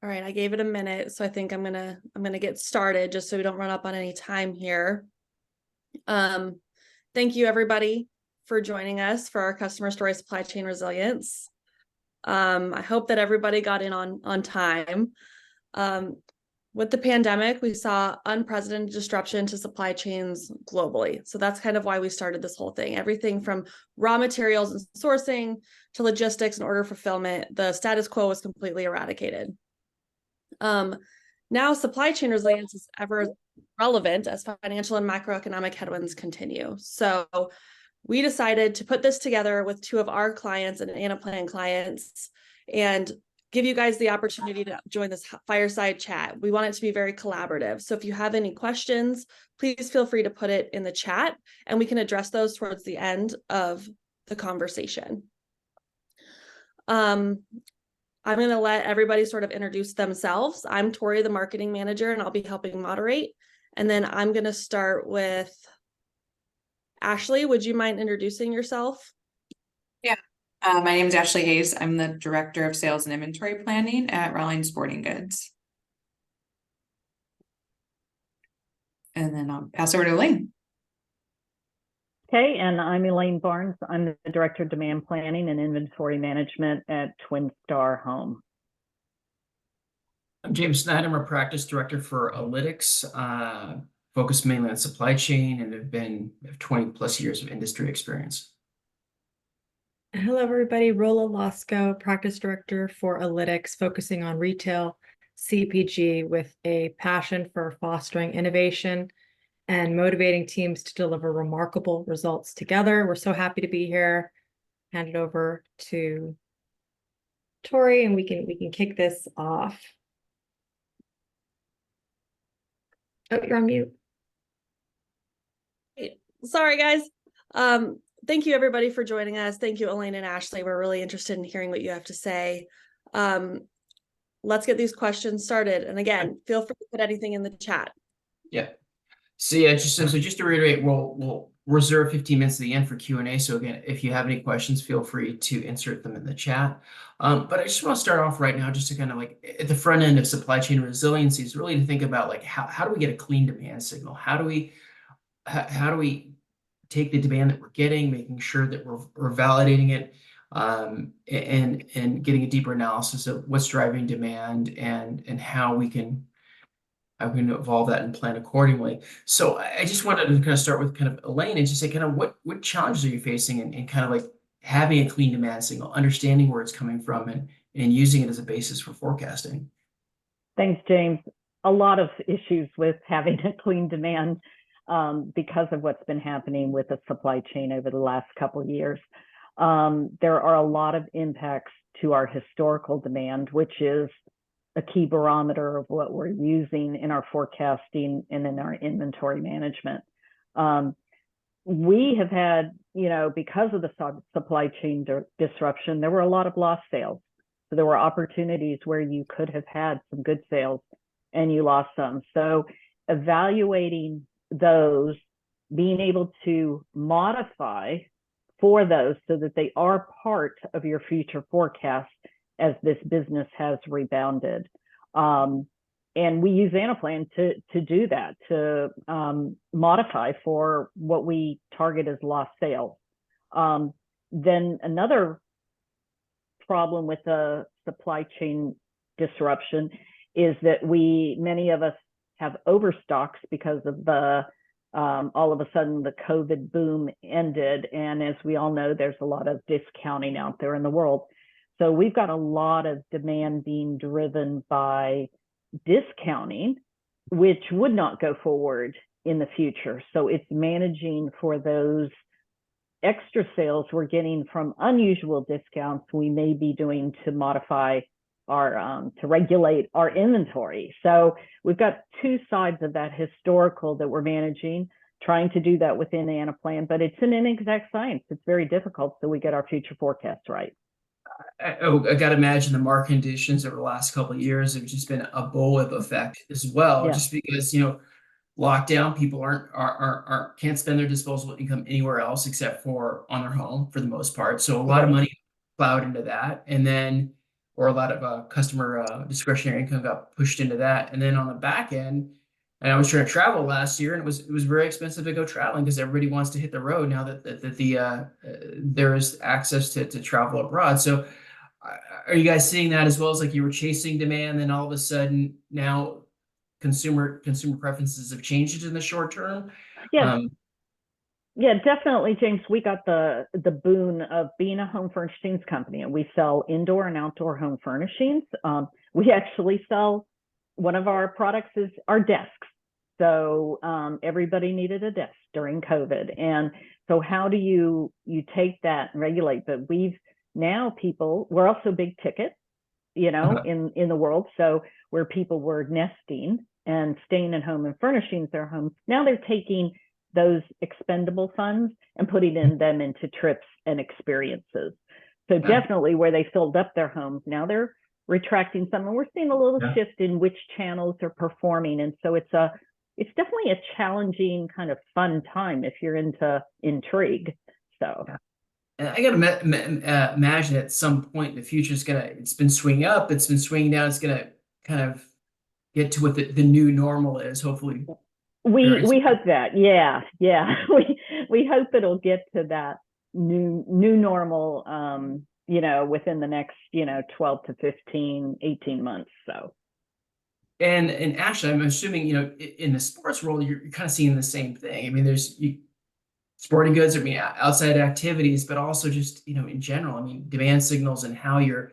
All right, I gave it a minute, so I think I'm gonna get started just so we don't run up on any time here. Thank you everybody for joining us for our customer story supply chain resilience. I hope that everybody got in on time. With the pandemic, we saw unprecedented disruption to supply chains globally. So that's kind of why we started this whole thing. Everything from raw materials and sourcing to logistics and order fulfillment, the status quo was completely eradicated. Now supply chain resilience is ever relevant as financial and macroeconomic headwinds continue. So we decided to put this together with two of our clients and Anaplan clients and give you guys the opportunity to join this fireside chat. We want it to be very collaborative. So if you have any questions, please feel free to put it in the chat and we can address those towards the end of the conversation. I'm going to let everybody sort of introduce themselves. I'm Tori, the marketing manager, and I'll be helping moderate. And then I'm going to start with Ashley. Would you mind introducing yourself? Yeah, my name is Ashley Hayes. I'm the Director of Sales and Inventory Planning at Rawlings Sporting Goods. And then I'll pass over to Elaine. Okay, and I'm Elaine Barnes. I'm the Director of Demand Planning and Inventory Management at Twin Star Home. I'm James Snyder. I'm a practice director for Allitix, focused mainly on supply chain, and have 20 plus years of industry experience. Hello, everybody. Rola Lasco, practice director for Allitix, focusing on retail CPG with a passion for fostering innovation and motivating teams to deliver remarkable results together. We're so happy to be here. Hand it over to Tori, and we can kick this off. Oh, you're on mute. Sorry, guys. Thank you everybody for joining us. Thank you, Elaine and Ashley. We're really interested in hearing what you have to say. Let's get these questions started. And again, feel free to put anything in the chat. Yeah. So yeah, just to reiterate, we'll reserve 15 minutes at the end for Q&A. So again, if you have any questions, feel free to insert them in the chat. But I just want to start off right now, just to kind of like at the front end of supply chain resiliency is really to think about like how do we get a clean demand signal? How do we take the demand that we're getting, making sure that we're validating it, and getting a deeper analysis of what's driving demand and how we can evolve that and plan accordingly. So I just wanted to kind of start with kind of Elaine and just say kind of what challenges are you facing in kind of like having a clean demand signal, understanding where it's coming from and using it as a basis for forecasting. Thanks, James. A lot of issues with having a clean demand because of what's been happening with the supply chain over the last couple of years. There are a lot of impacts to our historical demand, which is a key barometer of what we're using in our forecasting and in our inventory management. We have had, because of the supply chain disruption, there were a lot of lost sales. So there were opportunities where you could have had some good sales and you lost some. So evaluating those, being able to modify for those so that they are part of your future forecast as this business has rebounded. And we use Anaplan to do that, to modify for what we target as lost sales. Then another problem with the supply chain disruption is that many of us have overstocks because of the all of a sudden the COVID boom ended. And as we all know, there's a lot of discounting out there in the world. So we've got a lot of demand being driven by discounting, which would not go forward in the future. So it's managing for those extra sales we're getting from unusual discounts we may be doing to modify our, to regulate our inventory. So we've got two sides of that historical that we're managing, trying to do that within Anaplan, but it's an inexact science. It's very difficult, so we get our future forecasts right. I got to imagine the market conditions over the last couple of years have just been a bullwhip effect as well, just because, lockdown, people can't spend their disposable income anywhere else except for on their home for the most part. So a lot of money plowed into that. And then or a lot of customer discretionary income got pushed into that. And then on the back end, and I was trying to travel last year, and it was very expensive to go traveling because everybody wants to hit the road now that there is access to travel abroad. So are you guys seeing that as well, as like you were chasing demand, then all of a sudden now consumer preferences have changed in the short term? Yeah, yeah, definitely, James. We got the boon of being a home furnishings company, and we sell indoor and outdoor home furnishings. We actually sell, one of our products is our desks. So everybody needed a desk during COVID, and so how do you take that and regulate? But we're also big ticket, in the world. So where people were nesting and staying at home and furnishing their homes, now they're taking those expendable funds and putting them into trips and experiences. So definitely where they filled up their homes, now they're retracting some, and we're seeing a little shift in which channels are performing. And so it's definitely a challenging kind of fun time if you're into intrigue. So. And I gotta imagine at some point in the future, it's been swinging up, it's been swinging down, it's gonna kind of get to what the new normal is, hopefully. We hope that, yeah. We hope it'll get to that new normal, within the next, 12 to 15, 18 months. So. And actually, I'm assuming, in the sports world, you're kind of seeing the same thing. I mean, there's sporting goods, I mean, outside activities, but also just, in general, I mean, demand signals and how you're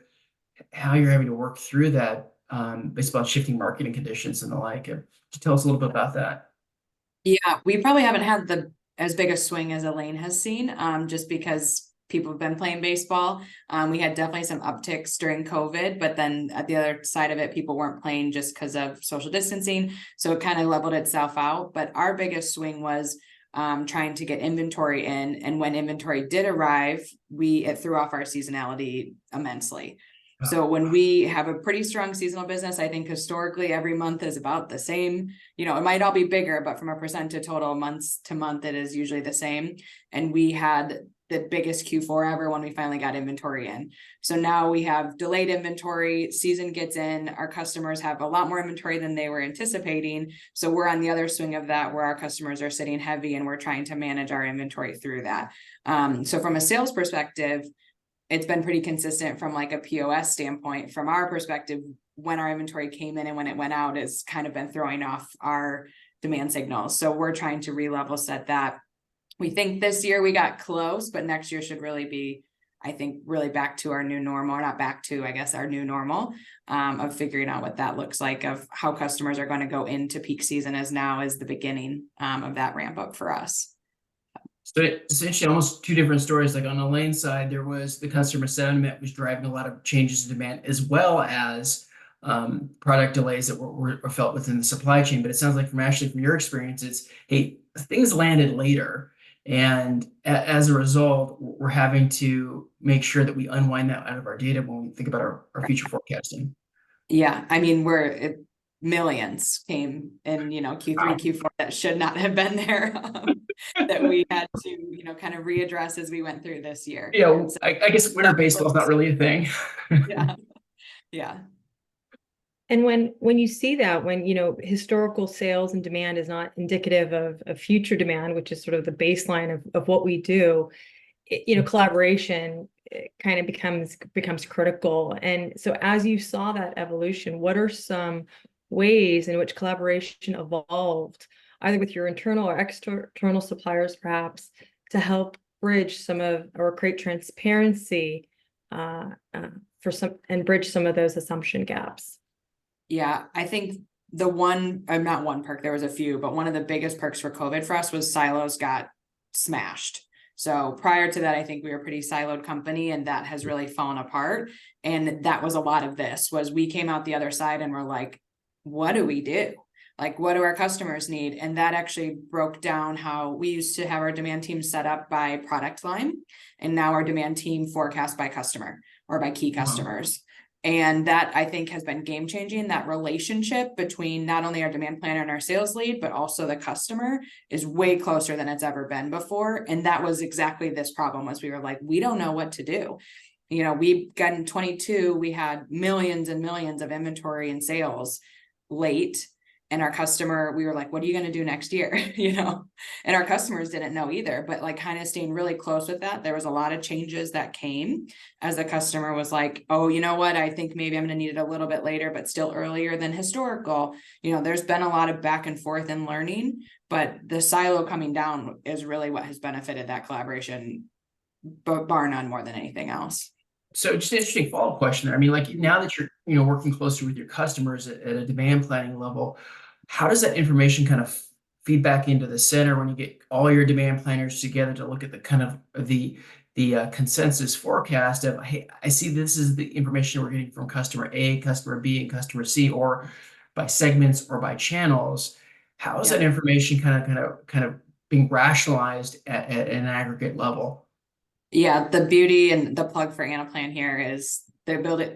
having to work through that, based on shifting marketing conditions and the like. Could you tell us a little bit about that? Yeah, we probably haven't had as big a swing as Elaine has seen, just because people have been playing baseball. We had definitely some upticks during COVID, but then at the other side of it, people weren't playing just because of social distancing. So it kind of leveled itself out. But our biggest swing was trying to get inventory in. And when inventory did arrive, it threw off our seasonality immensely. So when we have a pretty strong seasonal business, I think historically every month is about the same. It might all be bigger, but from a percent to total months to month, it is usually the same. And we had the biggest Q4 ever when we finally got inventory in. So now we have delayed inventory, season gets in, our customers have a lot more inventory than they were anticipating. So we're on the other swing of that, where our customers are sitting heavy and we're trying to manage our inventory through that. So from a sales perspective, it's been pretty consistent from like a POS standpoint. From our perspective, when our inventory came in and when it went out, has kind of been throwing off our demand signals. So we're trying to re-level set that. We think this year we got close, but next year should really be, I think, really back to our new normal, or not back to, I guess, our new normal, of figuring out what that looks like, of how customers are going to go into peak season, as now is the beginning of that ramp up for us. So it's essentially almost two different stories. Like on the lane side, there was the customer sentiment was driving a lot of changes in demand, as well as product delays that were felt within the supply chain. But it sounds like from your experience, it's, hey, things landed later. And as a result, we're having to make sure that we unwind that out of our data when we think about our future forecasting. Yeah, I mean, millions came in, Q3, Q4 that should not have been there, that we had to, kind of readdress as we went through this year. Yeah, so, I guess winter baseball is not really a thing. Yeah. And when you see that, when, historical sales and demand is not indicative of future demand, which is sort of the baseline of what we do, collaboration kind of becomes critical. And so as you saw that evolution, what are some ways in which collaboration evolved, either with your internal or external suppliers, perhaps, to help bridge or create transparency and bridge some of those assumption gaps? Yeah, I think not one perk, there was a few, but one of the biggest perks for COVID for us was silos got smashed. So prior to that, I think we were a pretty siloed company, and that has really fallen apart. And that was a lot of this, was we came out the other side and we're like, what do we do? Like, what do our customers need? And that actually broke down how we used to have our demand team set up by product line. And now our demand team forecast by customer or by key customers. And that, I think, has been game changing. That relationship between not only our demand planner and our sales lead, but also the customer, is way closer than it's ever been before. And that was exactly this problem, was we were like, we don't know what to do. You know, we got in 22, we had millions and millions of inventory and sales late. And our customer, we were like, what are you going to do next year? You know, and our customers didn't know either, but like kind of staying really close with that. There was a lot of changes that came as the customer was like, oh, you know what? I think maybe I'm going to need it a little bit later, but still earlier than historical. You know, there's been a lot of back and forth and learning, but the silo coming down is really what has benefited that collaboration, bar none, more than anything else. So just an interesting follow-up question there. I mean, like now that you're, working closer with your customers at a demand planning level, how does that information kind of feed back into the center when you get all your demand planners together to look at the kind of the consensus forecast of, hey, I see this is the information we're getting from customer A, customer B, and customer C, or by segments or by channels. How is that information kind of being rationalized at an aggregate level? Yeah, the beauty and the plug for Anaplan here is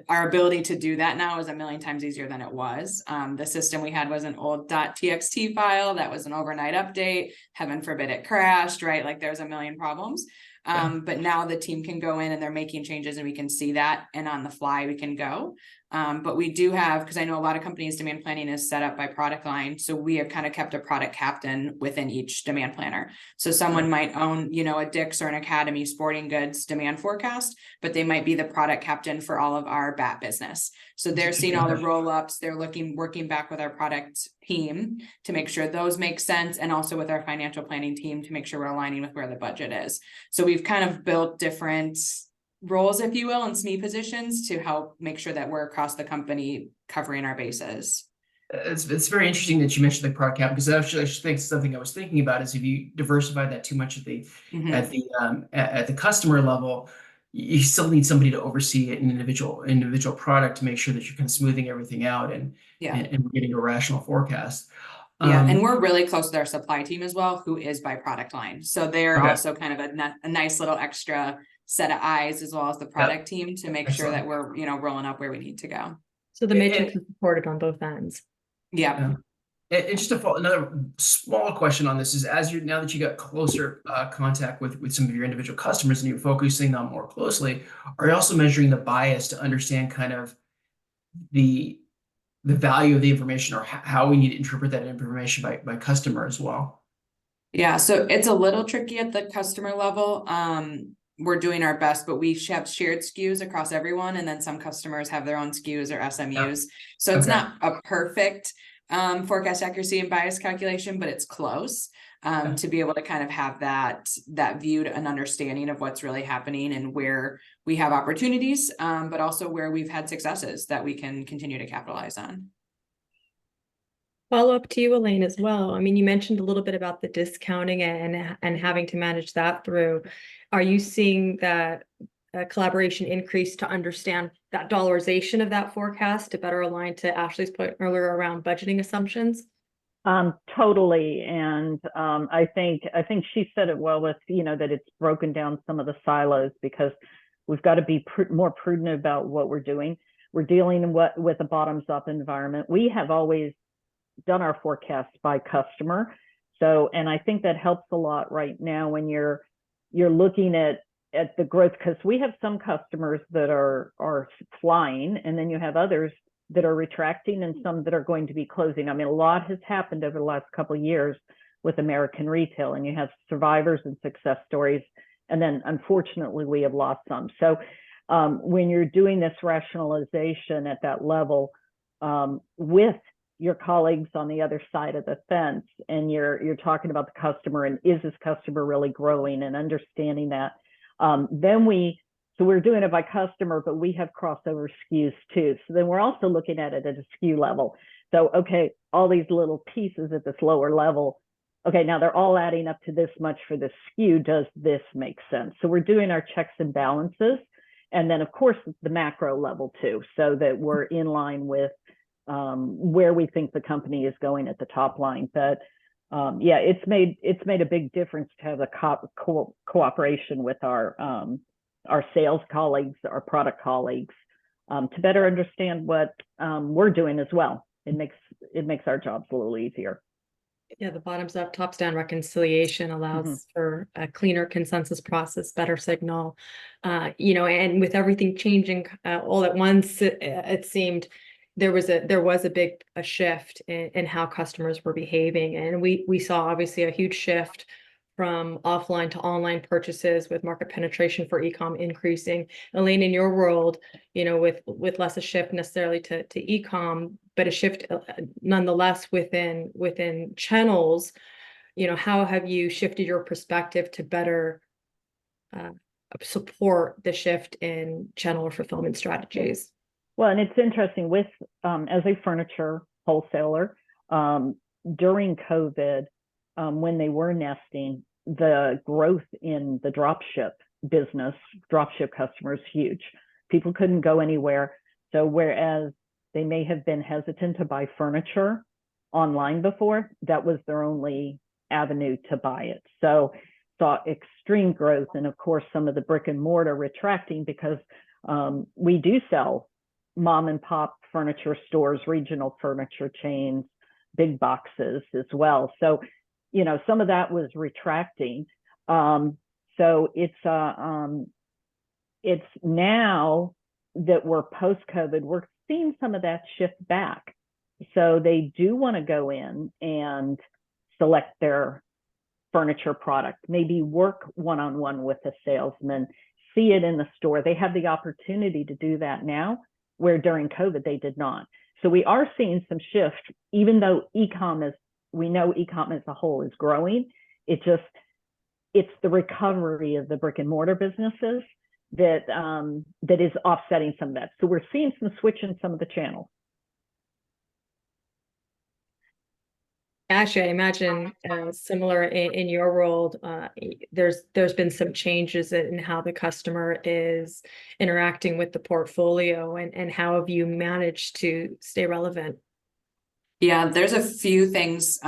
our ability to do that now is a million times easier than it was. The system we had was an old .txt file that was an overnight update. Heaven forbid it crashed, right? Like there's a million problems. But now the team can go in and they're making changes and we can see that, and on the fly we can go. But we do have, because I know a lot of companies demand planning is set up by product line. So we have kind of kept a product captain within each demand planner. So someone might own, a Dick's or an Academy Sporting Goods demand forecast, but they might be the product captain for all of our bat business. So they're seeing all the roll-ups, they're working back with our product team to make sure those make sense, and also with our financial planning team to make sure we're aligning with where the budget is. So we've kind of built different roles, if you will, and SME positions to help make sure that we're across the company covering our bases. It's very interesting that you mentioned the product cap, because actually I think something I was thinking about is if you diversify that too much at the customer level, you still need somebody to oversee an individual product to make sure that you're kind of smoothing everything out and getting a rational forecast. And we're really close with our supply team as well, who is by product line. So they're also kind of a nice little extra set of eyes, as well as the product team, to make sure that we're, rolling up where we need to go. So the matrix is supported on both ends. And just to follow, another small question on this is, now that you got closer contact with some of your individual customers and you're focusing on more closely, are you also measuring the bias to understand kind of the value of the information, or how we need to interpret that information by customer as well? Yeah, so it's a little tricky at the customer level. We're doing our best, but we have shared SKUs across everyone, and then some customers have their own SKUs or SMUs. So it's not a perfect forecast accuracy and bias calculation, but it's close to be able to kind of have that view and understanding of what's really happening and where we have opportunities, but also where we've had successes that we can continue to capitalize on. Follow up to you, Elaine, as well. I mean, you mentioned a little bit about the discounting and having to manage that through. Are you seeing that collaboration increase to understand that dollarization of that forecast to better align to Ashley's point earlier around budgeting assumptions? Totally. And I think she said it well with, that it's broken down some of the silos, because we've got to be more prudent about what we're doing. We're dealing with a bottoms up environment. We have always done our forecasts by customer. So, and I think that helps a lot right now when you're looking at the growth, because we have some customers that are flying, and then you have others that are retracting, and some that are going to be closing. I mean, a lot has happened over the last couple of years with American retail, and you have survivors and success stories, and then unfortunately we have lost some. So when you're doing this rationalization at that level with your colleagues on the other side of the fence, and you're talking about the customer, and is this customer really growing, and understanding that, so we're doing it by customer, but we have crossover SKUs too. So then we're also looking at it at a SKU level. So, okay, all these little pieces at this lower level, okay, now they're all adding up to this much for the SKU. Does this make sense? So we're doing our checks and balances. And then of course the macro level too, so that we're in line with where we think the company is going at the top line. But it's made a big difference to have the cooperation with our sales colleagues, our product colleagues, to better understand what we're doing as well. It makes our jobs a little easier. Yeah, the bottoms up, tops down reconciliation allows for a cleaner consensus process, better signal. And with everything changing all at once, it seemed there was a big shift in how customers were behaving, and we saw obviously a huge shift from offline to online purchases with market penetration for e-com increasing. Elaine, in your world, with less a shift necessarily to e-com, but a shift nonetheless within channels, how have you shifted your perspective to better support the shift in channel or fulfillment strategies? Well, and it's interesting with, as a furniture wholesaler, during COVID, when they were nesting, the growth in the dropship business, dropship customers, huge. People couldn't go anywhere. So whereas they may have been hesitant to buy furniture online before, that was their only avenue to buy it. So saw extreme growth. And of course, some of the brick and mortar retracting because we do sell mom and pop furniture stores, regional furniture chains, big boxes as well. So, some of that was retracting. So it's now that we're post-COVID, we're seeing some of that shift back. So they do want to go in and select their furniture product, maybe work one-on-one with a salesman, see it in the store. They have the opportunity to do that now, where during COVID they did not. So we are seeing some shift, even though we know e-com as a whole is growing. It's the recovery of the brick and mortar businesses that is offsetting some of that. So we're seeing some switch in some of the channels. Ashley, I imagine similar in your world, there's been some changes in how the customer is interacting with the portfolio, and how have you managed to stay relevant? Yeah, there's a few things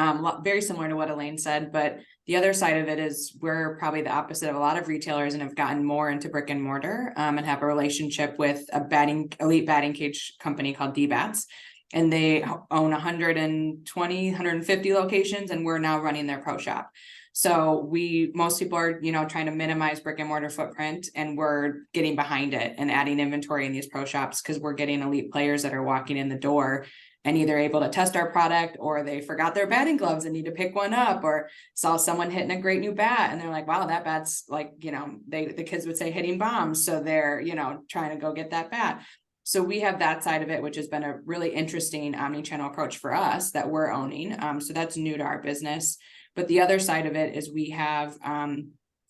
very similar to what Elaine said, but the other side of it is we're probably the opposite of a lot of retailers and have gotten more into brick and mortar and have a relationship with a elite batting cage company called D-Bats. And they own 120, 150 locations, and we're now running their pro shop. So most people are, trying to minimize brick and mortar footprint, and we're getting behind it and adding inventory in these pro shops because we're getting elite players that are walking in the door and either able to test our product, or they forgot their batting gloves and need to pick one up, or saw someone hitting a great new bat and they're like, wow, that bat's like, the kids would say hitting bombs. So they're, trying to go get that bat. So we have that side of it, which has been a really interesting omni-channel approach for us that we're owning. So that's new to our business. But the other side of it is we have,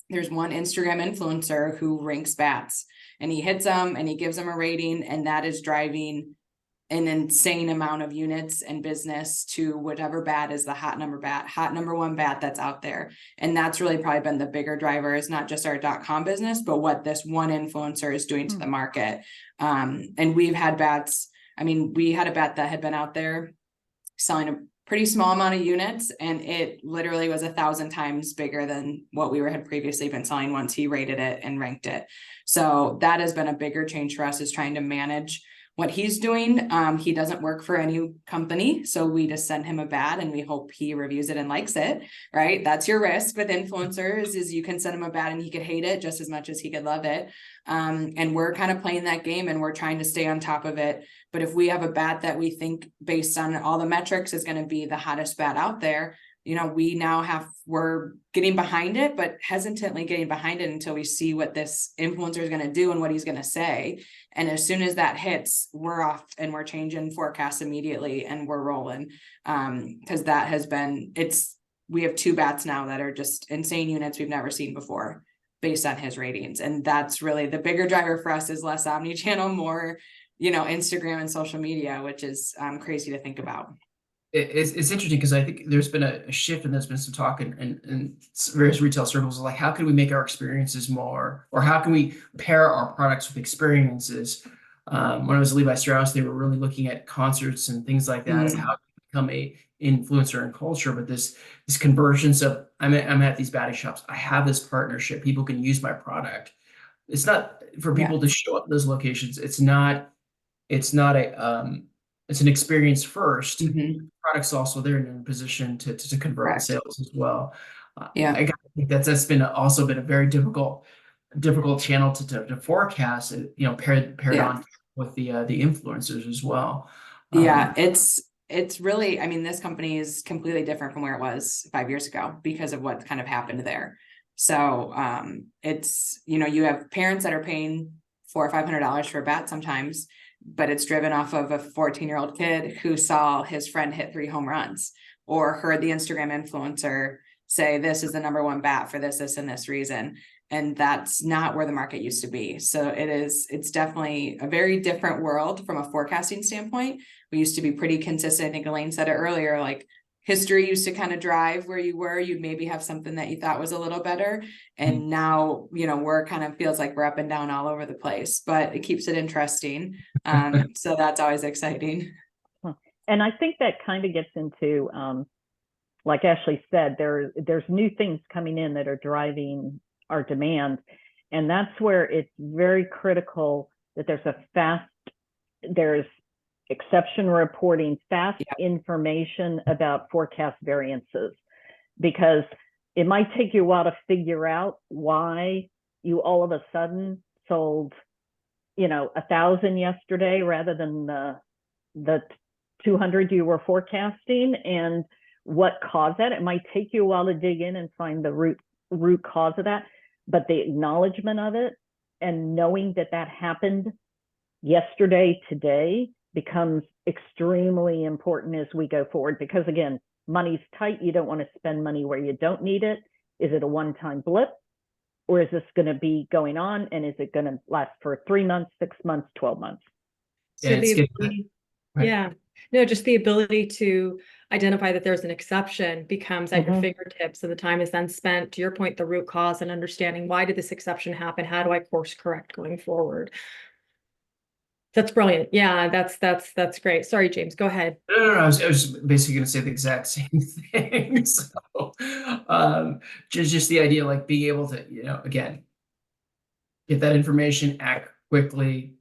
there's one Instagram influencer who ranks bats, and he hits them and he gives them a rating, and that is driving an insane amount of units and business to whatever bat is the hot number one bat that's out there. And that's really probably been the bigger driver, is not just our .com business, but what this one influencer is doing to the market. And we've had bats. I mean, we had a bat that had been out there selling a pretty small amount of units, and it literally was 1,000 times bigger than what we had previously been selling once he rated it and ranked it. So that has been a bigger change for us, is trying to manage what he's doing. He doesn't work for any company, so we just send him a bat and we hope he reviews it and likes it, right? That's your risk with influencers, is you can send him a bat and he could hate it just as much as he could love it. And we're kind of playing that game, and we're trying to stay on top of it. But if we have a bat that we think, based on all the metrics, is going to be the hottest bat out there, we're getting behind it, but hesitantly getting behind it until we see what this influencer is going to do and what he's going to say. And as soon as that hits, we're off and we're changing forecasts immediately and we're rolling. Because that has been, we have 2 bats now that are just insane units we've never seen before based on his ratings. And that's really the bigger driver for us, is less omni-channel, more, Instagram and social media, which is crazy to think about. It's interesting because I think there's been a shift, and there's been some talk in various retail circles, like how can we make our experiences more, or how can we pair our products with experiences? When I was at Levi Strauss, they were really looking at concerts and things like that, and how to become a influencer in culture. But this convergence of I'm at these batting shops, I have this partnership, people can use my product. It's not for people to show up at those locations. It's not a it's an experience first. Mhm. Product's also there and in a position to convert the Correct. sales as well. Yeah. I think that's been also been a very difficult channel to forecast. Paired Yeah. on with the influencers as well. Yeah, it's really, I mean, this company is completely different from where it was 5 years ago because of what kind of happened there. So it's, you have parents that are paying $400 or $500 for a bat sometimes, but it's driven off of a 14-year-old kid who saw his friend hit 3 home runs or heard the Instagram influencer say this is the #1 bat for this and this reason. And that's not where the market used to be. So it's definitely a very different world from a forecasting standpoint. We used to be pretty consistent. I think Elaine said it earlier, like history used to kind of drive where you were. You'd maybe have something that you thought was a little better. And now, we're kind of feels like we're up and down all over the place, but it keeps it interesting. So that's always exciting. And I think that kind of gets into, like Ashley said, there's new things coming in that are driving our demand. And that's where it's very critical that there's exception reporting, fast information about forecast variances, because it might take you a while to figure out why you all of a sudden sold, 1,000 yesterday rather than the 200 you were forecasting, and what caused that. It might take you a while to dig in and find the root cause of that, but the acknowledgement of it and knowing that happened yesterday, today, becomes extremely important as we go forward, because again, money's tight. You don't want to spend money where you don't need it. Is it a one-time blip, or is this going to be going on, and is it going to last for 3 months, 6 months, 12 months? So And it's the getting- ability, Right. yeah, no, just the ability to identify that there's an exception becomes at your Mhm. fingertips. So the time is then spent, to your point, the root cause and understanding, why did this exception happen? How do I course correct going forward? That's brilliant. Yeah, that's great. Sorry, James, go ahead. No, I was basically going to say the exact same thing. So, just the idea, like being able to, again, get that information, act quickly.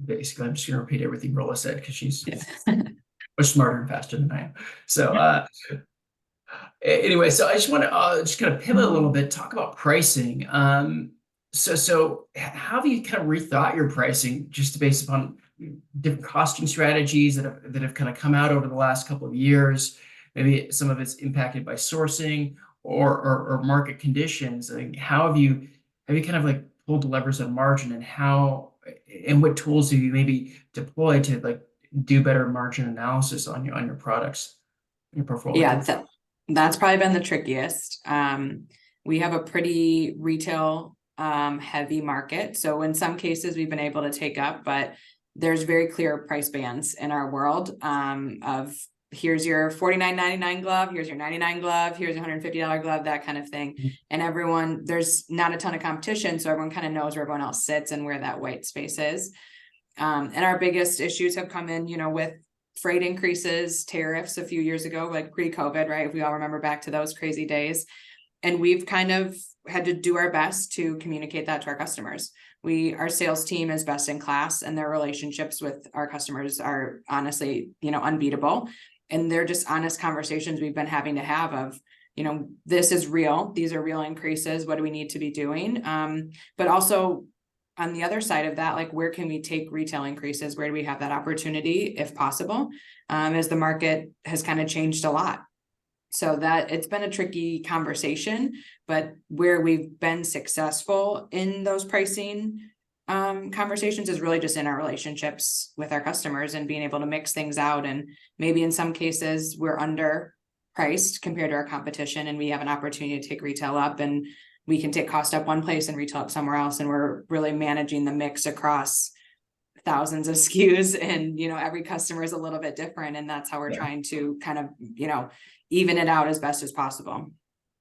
Basically, I'm just going to repeat everything Rolla said because she's much smarter and faster than I am. So, anyway, so I just want to just kind of pivot a little bit, talk about pricing. So how have you kind of rethought your pricing just based upon different costing strategies that have kind of come out over the last couple of years? Maybe some of it's impacted by sourcing or market conditions. Like, how have you kind of like pulled the levers on margin, and what tools have you maybe deployed to like do better margin analysis on your products, your portfolio? Yeah, that's probably been the trickiest. We have a pretty retail heavy market. So in some cases we've been able to take up, but there's very clear price bands in our world of here's your $49.99 glove, here's your $99 glove, here's a $150 glove, that kind of thing. And there's not a ton of competition. So everyone kind of knows where everyone else sits and where that white space is. And our biggest issues have come in, with freight increases, tariffs a few years ago, like pre-COVID, right? If we all remember back to those crazy days. And we've kind of had to do our best to communicate that to our customers. Our sales team is best in class, and their relationships with our customers are honestly, unbeatable. And they're just honest conversations we've been having to have of, this is real. These are real increases. What do we need to be doing? But also on the other side of that, like, where can we take retail increases? Where do we have that opportunity, if possible? As the market has kind of changed a lot. So that it's been a tricky conversation, but where we've been successful in those pricing conversations is really just in our relationships with our customers and being able to mix things out. And maybe in some cases we're underpriced compared to our competition, and we have an opportunity to take retail up, and we can take cost up one place and retail up somewhere else. And we're really managing the mix across thousands of SKUs, and every customer is a little bit different, and that's how we're trying to kind of even it out as best as possible.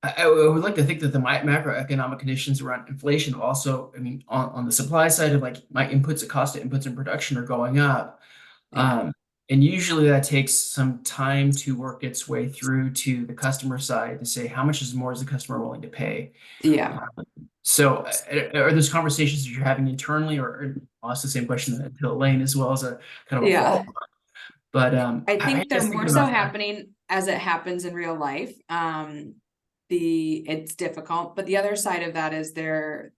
I would like to think that the macroeconomic conditions around inflation also, I mean, on the supply side of like my inputs, the cost of inputs in production are going up. And usually that takes some time to work its way through to the customer side to say, how much more is the customer willing to pay? Yeah. So are those conversations that you're having internally, or I'll ask the same question to Elaine as well as a kind of a follow-up. But I think they're guess more thinking so about that. happening as it happens in real life. It's difficult, but the other side of that is the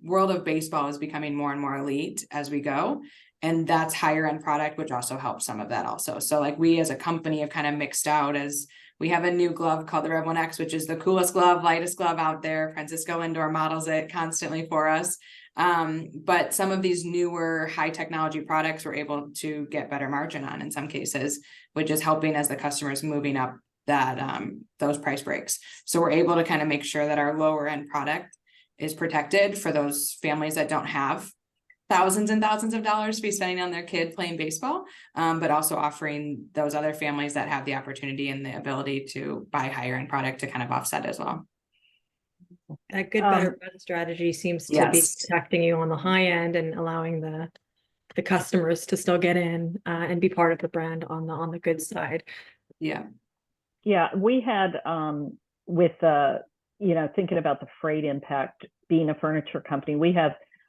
world of baseball is becoming more and more elite as we go. And that's higher end product, which also helps some of that also. So like we as a company have kind of mixed out as we have a new glove called the Rev 1X, which is the coolest glove, lightest glove out there. Francisco Lindor models it constantly for us. But some of these newer high technology products we're able to get better margin on in some cases, which is helping as the customers moving up that those price breaks. So we're able to kind of make sure that our lower end product is protected for those families that don't have thousands and thousands of dollars to be spending on their kid playing baseball, but also offering those other families that have the opportunity and the ability to buy higher end product to kind of offset as well. That good, better, best strategy seems to be Yes. protecting you on the high end and allowing the customers to still get in and be part of the brand on the good side. Yeah. Yeah, we had with thinking about the freight impact, being a furniture company,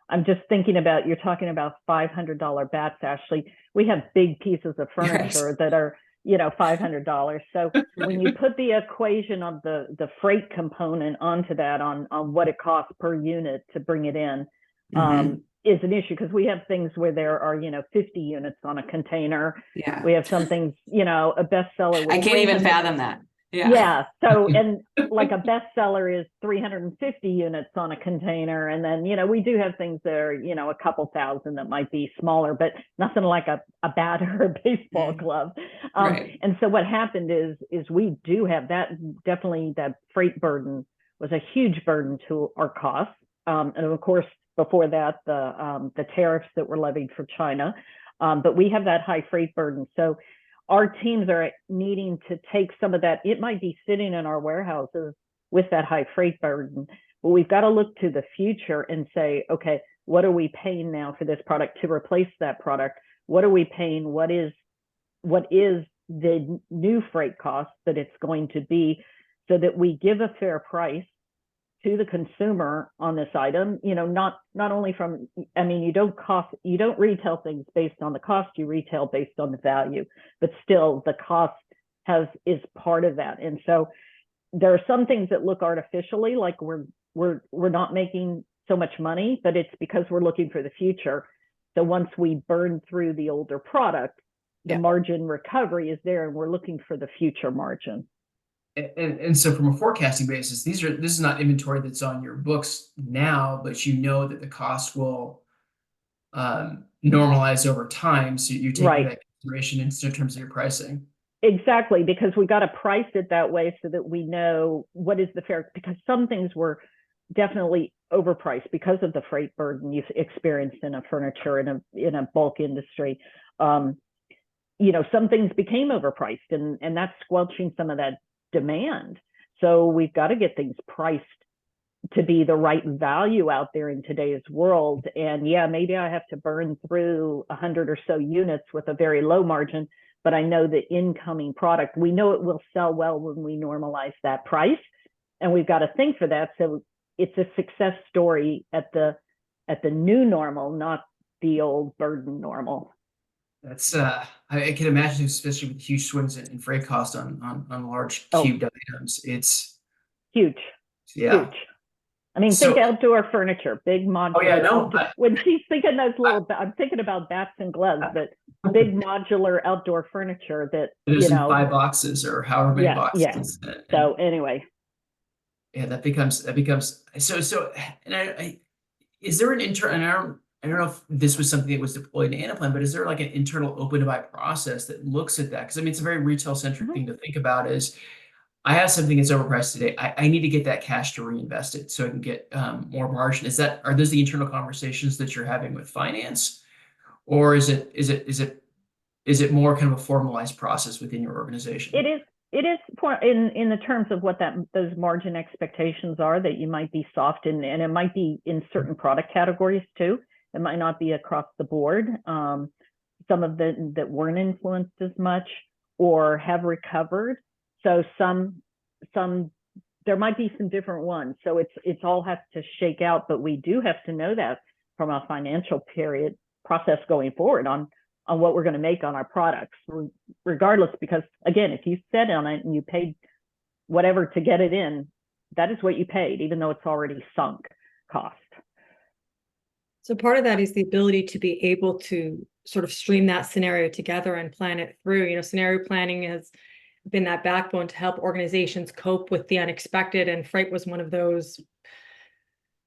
I'm just thinking about, you're talking about $500 bats, Ashley. We have big pieces of furniture that are, $500. So when you put the equation of the freight component onto that on what it costs per unit to bring it in, is an issue, because we have things where there are 50 units on a container. Yeah. We have some things, a bestseller. I can't even fathom that. Yeah. So, and like a bestseller is 350 units on a container. And then, we do have things that are, a couple thousand that might be smaller, but nothing like a bat or a baseball glove. Right. And so what happened is we do have that, definitely that freight burden was a huge burden to our costs. And of course, before that, the tariffs that were levied for China. But we have that high freight burden. So our teams are needing to take some of that. It might be sitting in our warehouses with that high freight burden, but we've got to look to the future and say, okay, what are we paying now for this product to replace that product? What are we paying? What is the new freight cost that it's going to be, so that we give a fair price to the consumer on this item, not only from, you don't retail things based on the cost, you retail based on the value, but still the cost is part of that. And so there are some things that look artificially like we're not making so much money, but it's because we're looking for the future. So once we burn through the older product, the margin recovery is there, and we're looking for the future margin. And so from a forecasting basis, this is not inventory that's on your books now, but you know that the cost will normalize over time. So you're taking that consideration in terms of your pricing. Exactly, because we got to price it that way so that we know what is the fair, because some things were definitely overpriced because of the freight burden you've experienced in a furniture in a bulk industry. Some things became overpriced, and that's squelching some of that demand. So we've got to get things priced to be the right value out there in today's world. And maybe I have to burn through 100 or so units with a very low margin, but I know the incoming product, we know it will sell well when we normalize that price. And we've got to think for that. So it's a success story at the new normal, not the old burden normal. That's I can imagine, especially with huge swings in freight cost on large cubed items. It's huge. Yeah. Huge. Think outdoor furniture, big modular. Oh yeah, no. When she's thinking those I'm thinking about bats and gloves, but big modular outdoor furniture that it is in 5 boxes or however many boxes. Yeah. So anyway. Yeah, that becomes so. And is there an internal? I don't know if this was something that was deployed in Anaplan, but is there like an internal open to buy process that looks at that? Because it's a very retail centric thing to think about. Is I have something that's overpriced today. I need to get that cash to reinvest it so I can get more margin. Are those the internal conversations that you're having with finance, or is it more kind of a formalized process within your organization? It is in the terms of what those margin expectations are, that you might be soft and it might be in certain product categories too. It might not be across the board. Some of them that weren't influenced as much or have recovered. So some there might be some different ones. So it's all has to shake out, but we do have to know that from a financial process going forward on on what we're going to make on our products, regardless, because again, if you set on it and you paid whatever to get it in, that is what you paid, even though it's already sunk cost. So part of that is the ability to be able to sort of stream that scenario together and plan it through. You know, scenario planning has been that backbone to help organizations cope with the unexpected, and freight was one of those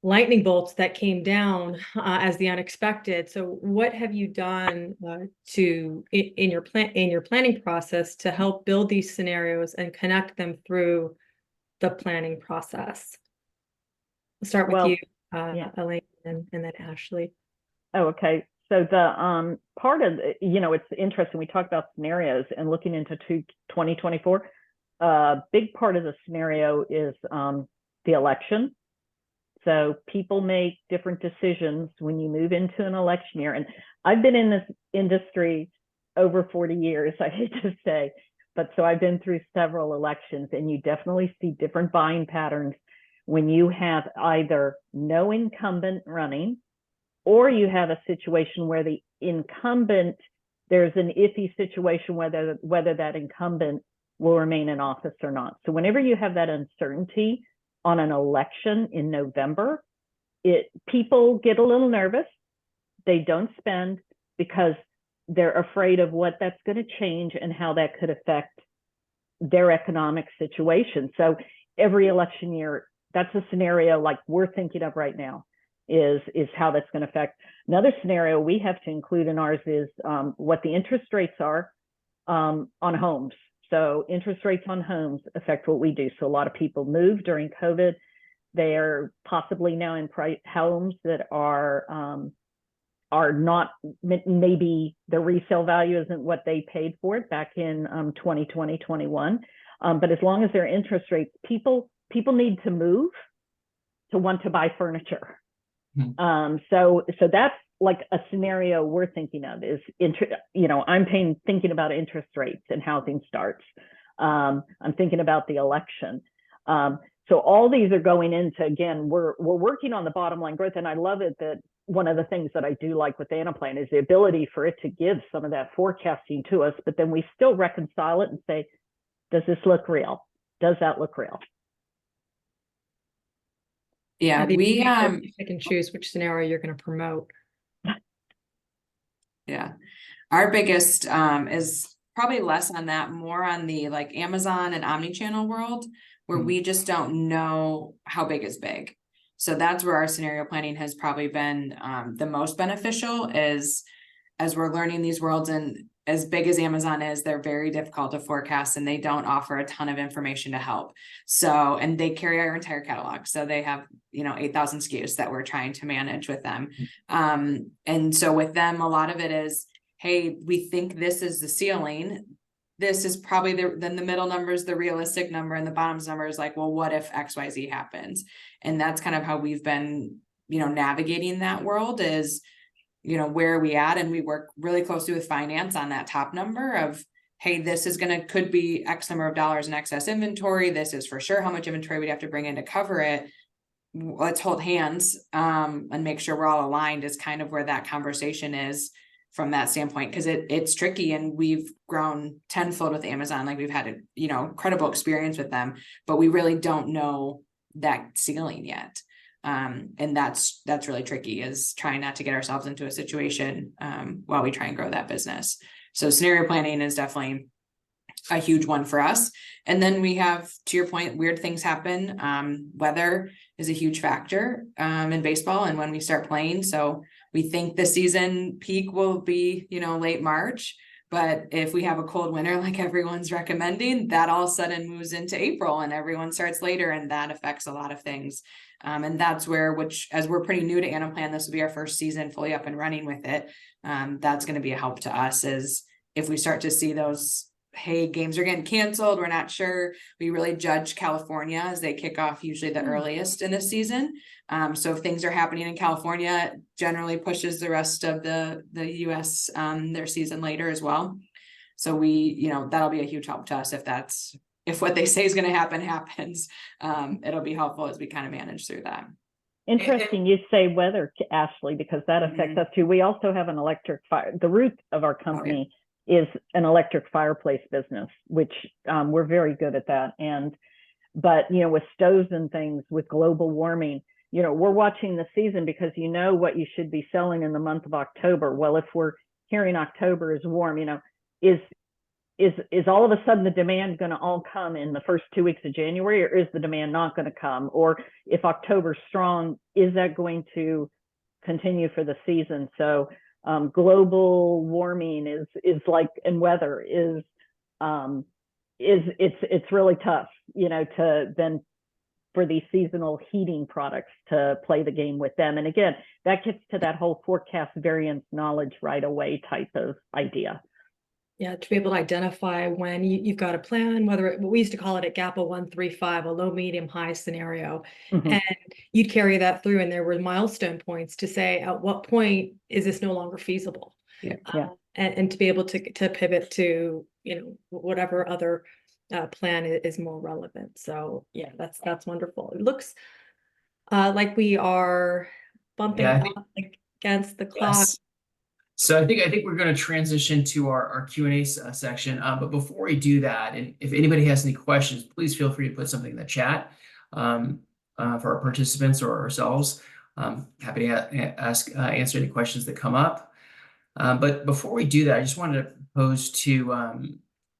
lightning bolts that came down as the unexpected. So what have you done in your planning process to help build these scenarios and connect them through the planning process? I'll start with you, Elaine, and then Ashley. Oh, okay. So the part of, it's interesting. We talk about scenarios and looking into 2024. Big part of the scenario is the election. So people make different decisions when you move into an election year. And I've been in this industry over 40 years, I hate to say, but so I've been through several elections, and you definitely see different buying patterns when you have either no incumbent running, or you have a situation where the incumbent, there's an iffy situation whether that incumbent will remain in office or not. So whenever you have that uncertainty on an election in November, people get a little nervous. They don't spend because they're afraid of what that's going to change and how that could affect their economic situation. So every election year, that's a scenario like we're thinking of right now, is how that's going to affect. Another scenario we have to include in ours is what the interest rates are on homes. So interest rates on homes affect what we do. So a lot of people moved during COVID. They're possibly now in homes that are not, maybe the resale value isn't what they paid for it back in 2020, 21. But as long as their interest rates, people need to move to want to buy furniture. So that's like a scenario we're thinking of is, I'm thinking about interest rates and housing starts. I'm thinking about the election. So all these are going into, again, we're working on the bottom line growth. And I love it that one of the things that I do like with Anaplan is the ability for it to give some of that forecasting to us, but then we still reconcile it and say, does this look real? Does that look real? Yeah, we pick and choose which scenario you're going to promote. Yeah, our biggest is probably less on that, more on the like Amazon and omni-channel world, where we just don't know how big is big. So that's where our scenario planning has probably been the most beneficial, is as we're learning these worlds. And as big as Amazon is, they're very difficult to forecast, and they don't offer a ton of information to help. So, and they carry our entire catalog. So they have, 8,000 SKUs that we're trying to manage with them. And so with them, a lot of it is, hey, we think this is the ceiling. This is probably then the middle number is the realistic number, and the bottom's number is like, well, what if XYZ happens? And that's kind of how we've been, navigating that world is, where are we at? And we work really closely with finance on that top number of, hey, this is could be X number of dollars in excess inventory. This is for sure how much inventory we'd have to bring in to cover it. Let's hold hands and make sure we're all aligned, is kind of where that conversation is from that standpoint. Cause it's tricky, and we've grown tenfold with Amazon. Like we've had a, incredible experience with them, but we really don't know that ceiling yet. And that's really tricky, is trying not to get ourselves into a situation while we try and grow that business. So scenario planning is definitely a huge one for us. And then we have, to your point, weird things happen. Weather is a huge factor in baseball and when we start playing. So we think the season peak will be, late March. But if we have a cold winter, like everyone's recommending, that all of a sudden moves into April and everyone starts later, and that affects a lot of things. And that's where, as we're pretty new to Anaplan, this will be our first season fully up and running with it. That's going to be a help to us, is if we start to see those, hey, games are getting canceled, we're not sure. We really judge California as they kick off usually the earliest in the season. So if things are happening in California, it generally pushes the rest of the US their season later as well. So we, that'll be a huge help to us if what they say is going to happen happens. It'll be helpful as we kind of manage through that. Interesting you say weather, Ashley, because that affects us too. We also have an electric fire. The root of our company is an electric fireplace business, which we're very good at that. But with stoves and things, with global warming, we're watching the season because what you should be selling in the month of October. Well, if we're hearing October is warm, is all of a sudden the demand going to all come in the first 2 weeks of January, or is the demand not going to come? Or if October's strong, is that going to continue for the season? So global warming is like, and weather is it's really tough, to then for these seasonal heating products to play the game with them. And again, that gets to that whole forecast variance knowledge right away type of idea. Yeah, to be able to identify when you've got a plan, whether we used to call it a gap of 1, 3, 5, a low, medium, high scenario. And you'd carry that through, and there were milestone points to say, at what point is this no longer feasible? And to be able to pivot to, whatever other plan is more relevant. So yeah, that's wonderful. It looks like we are bumping up against the clock. Yes. So I think we're going to transition to our Q&A section. But before we do that, and if anybody has any questions, please feel free to put something in the chat for our participants or ourselves. Happy to answer any questions that come up. But before we do that, I just wanted to pose to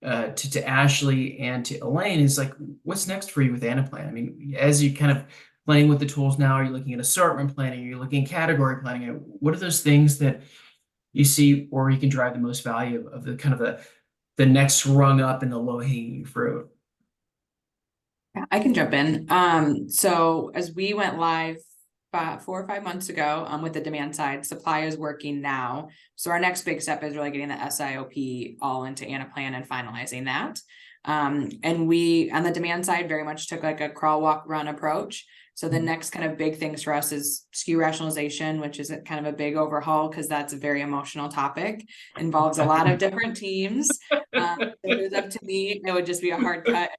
Ashley and to Elaine is like, what's next for you with Anaplan? I mean, as you kind of playing with the tools now, are you looking at assortment planning? Are you looking at category planning? What are those things that you see where you can drive the most value of the kind of the next rung up in the low hanging fruit? Yeah, I can jump in. So as we went live 4 or 5 months ago, with the demand side, supply is working now. So our next big step is really getting the SIOP all into Anaplan and finalizing that. And we, on the demand side, very much took like a crawl, walk, run approach. So the next kind of big things for us is SKU rationalization, which is kind of a big overhaul because that's a very emotional topic, involves a lot of different teams. If it was up to me, it would just be a hard cut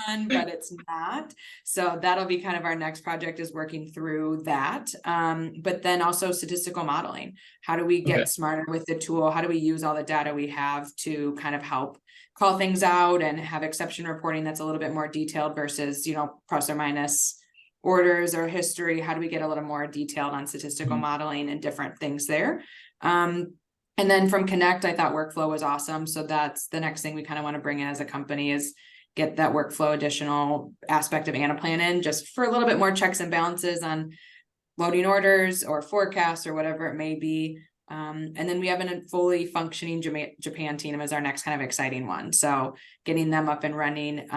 done, but it's not. So that'll be kind of our next project, is working through that. But then also statistical modeling. How do we get smarter with the tool? How do we use all the data we have to kind of help call things out and have exception reporting that's a little bit more detailed versus, plus or minus orders or history? How do we get a little more detailed on statistical modeling and different things there? And then from Connect, I thought workflow was awesome. So that's the next thing we kind of want to bring in as a company, is get that workflow additional aspect of Anaplan in, just for a little bit more checks and balances on loading orders or forecasts or whatever it may be. And then we have a fully functioning Japan team as our next kind of exciting one. So getting them up and running.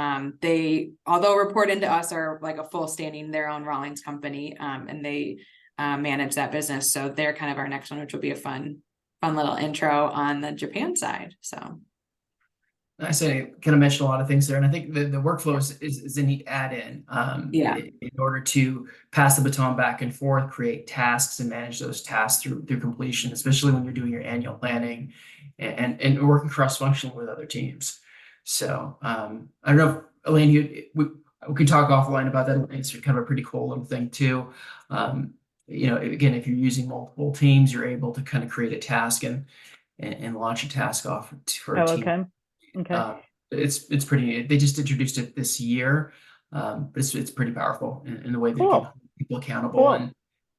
They, although report into us, are like a full standing their own Rawlings company, and they manage that business. So they're kind of our next one, which will be a fun little intro on the Japan side. So I say kind of mentioned a lot of things there, and I think the workflow is a neat add-in in order to pass the baton back and forth, create tasks, and manage those tasks through completion, especially when you're doing your annual planning and working cross-functionally with other teams. So I don't know if Elaine, we can talk offline about that. It's kind of a pretty cool little thing too. Again, if you're using multiple teams, you're able to kind of create a task and launch a task off for a team. Okay. It's pretty. They just introduced it this year, but it's pretty powerful in the way they can hold people accountable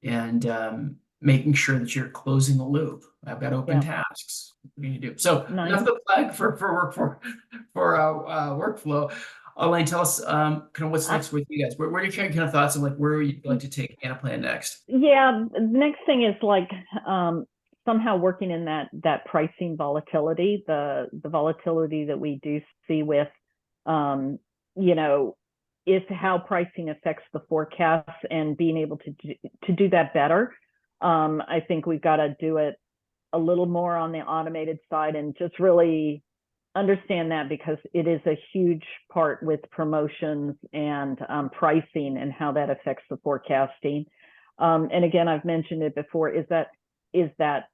and making sure that you're closing the loop. I've got open tasks. What do you do? So enough of the plug for workflow. Elaine, tell us kind of what's next with you guys. Where are your kind of thoughts on like where you'd like to take Anaplan next? Yeah, the next thing is like somehow working in that pricing volatility, the volatility that we do see with, is how pricing affects the forecasts, and being able to do that better. I think we've got to do it a little more on the automated side and just really understand that, because it is a huge part with promotions and pricing and how that affects the forecasting. And again, I've mentioned it before, is that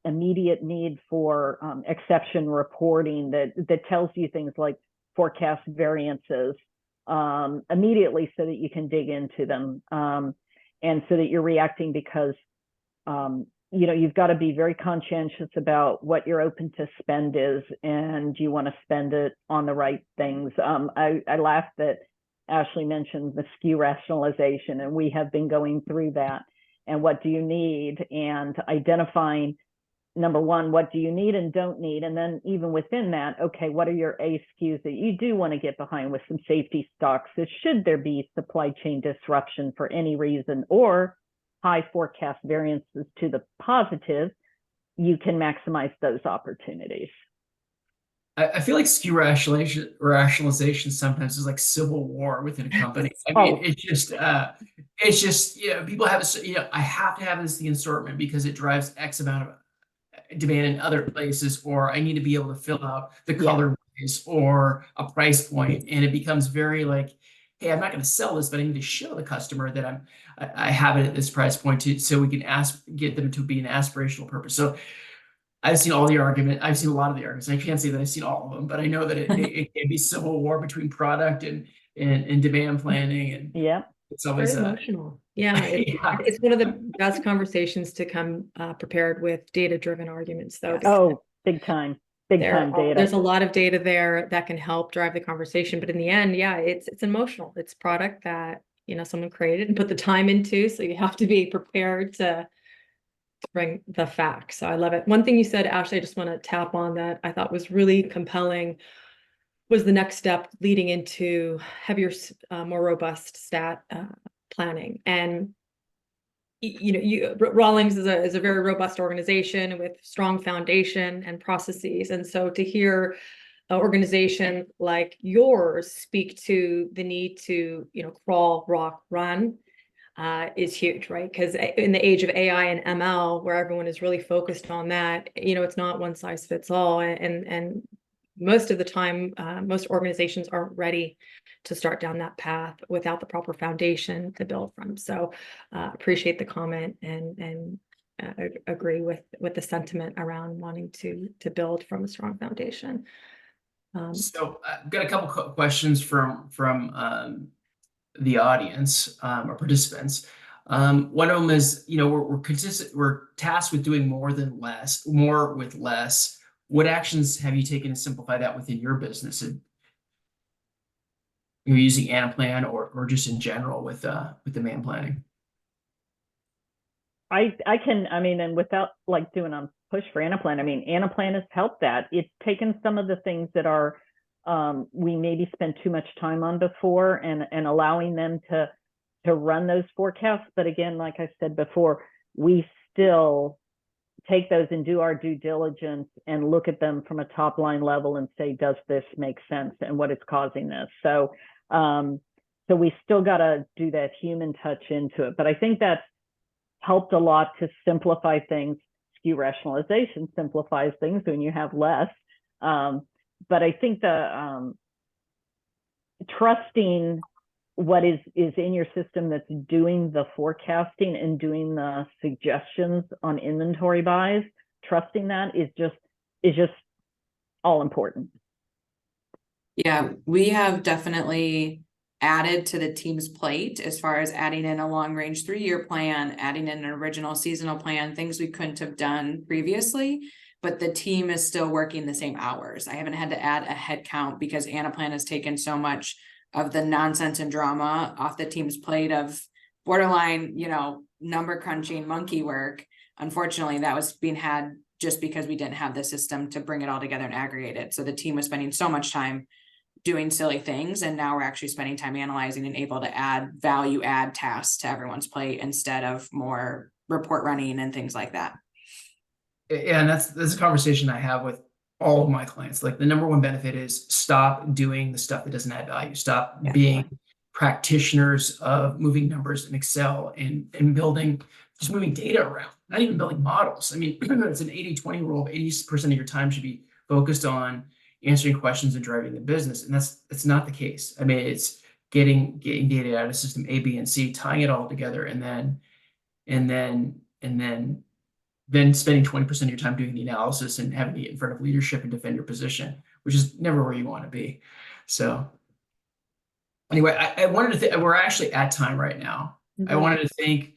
immediate need for exception reporting that tells you things like forecast variances immediately so that you can dig into them. And so that you're reacting because, you've got to be very conscientious about what you're open to spend is, and you want to spend it on the right things. I laughed that Ashley mentioned the SKU rationalization, and we have been going through that. And what do you need? And identifying, number one, what do you need and don't need? And then even within that, okay, what are your A SKUs that you do want to get behind with some safety stocks? So should there be supply chain disruption for any reason, or high forecast variances to the positive, you can maximize those opportunities. I feel like SKU rationalization sometimes is like civil war within a company. I mean, it's just, people have, I have to have this in the assortment because it drives X amount of demand in other places, or I need to be able to fill out the colorways or a price point, and it becomes very like, hey, I'm not going to sell this, but I need to show the customer that I have it at this price point so we can get them to be an aspirational purpose. So I've seen all the argument. I've seen a lot of the arguments. I can't say that I've seen all of them, but I know that it can be civil war between product and demand planning, and it's always very emotional. It's one of the best conversations to come prepared with data-driven arguments, though. Oh, big time data. There's a lot of data there that can help drive the conversation, but in the end, it's emotional. It's product that someone created and put the time into, so you have to be prepared to bring the facts. So I love it. One thing you said, Ashley, I just want to tap on that I thought was really compelling, was the next step leading into heavier, more robust stat planning. And Rawlings is a very robust organization with strong foundation and processes. And so to hear an organization like yours speak to the need to crawl, walk, run is huge, right? Because in the age of AI and ML, where everyone is really focused on that, it's not one size fits all. And most of the time, most organizations aren't ready to start down that path without the proper foundation to build from. So appreciate the comment and agree with the sentiment around wanting to build from a strong foundation. So I've got a couple questions from the audience or participants. One of them is, we're consistent. We're tasked with doing more with less. What actions have you taken to simplify that within your business? And you're using Anaplan or just in general with demand planning? I can, and without like doing a push for Anaplan, Anaplan has helped that. It's taken some of the things that are we maybe spent too much time on before and allowing them to run those forecasts. But again, like I said before, we still take those and do our due diligence and look at them from a top line level and say, does this make sense and what is causing this? So we still got to do that human touch into it. But I think that's helped a lot to simplify things. SKU rationalization simplifies things when you have less. But I think the trusting what is in your system that's doing the forecasting and doing the suggestions on inventory buys, trusting that is just all important. Yeah, we have definitely added to the team's plate as far as adding in a long range 3-year plan, adding in an original seasonal plan, things we couldn't have done previously. But the team is still working the same hours. I haven't had to add a head count because Anaplan has taken so much of the nonsense and drama off the team's plate of borderline, number crunching monkey work. Unfortunately, that was being had just because we didn't have the system to bring it all together and aggregate it. So the team was spending so much time doing silly things, and now we're actually spending time analyzing and able to add value add tasks to everyone's plate instead of more report running and things like that. Yeah, and that's a conversation I have with all of my clients. Like, the number one benefit is stop doing the stuff that doesn't add value. Stop being practitioners of moving numbers in Excel and just moving data around, not even building models. It's an 80-20 rule. 80% of your time should be focused on answering questions and driving the business. And that's not the case. It's getting data out of system A, B, and C, tying it all together, and then spending 20% of your time doing the analysis and having it in front of leadership and defend your position, which is never where you want to be. So anyway, I wanted to we're actually at time right now. I wanted to thank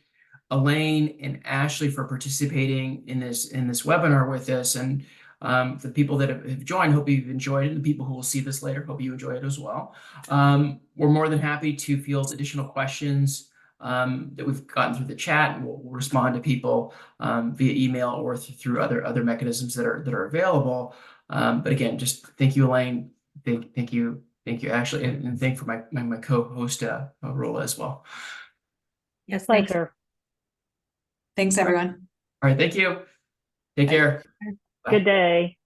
Elaine and Ashley for participating in this webinar with us, and for the people that have joined, hope you've enjoyed it. The people who will see this later, hope you enjoy it as well. We're more than happy to field additional questions that we've gotten through the chat, and we'll respond to people via email or through other mechanisms that are available. But again, just thank you, Elaine. Thank you, Ashley, and thank for my co-host Rolla as well. Yes, thanks. Pleasure. Thanks, everyone. All right, thank you. Take care. Good day.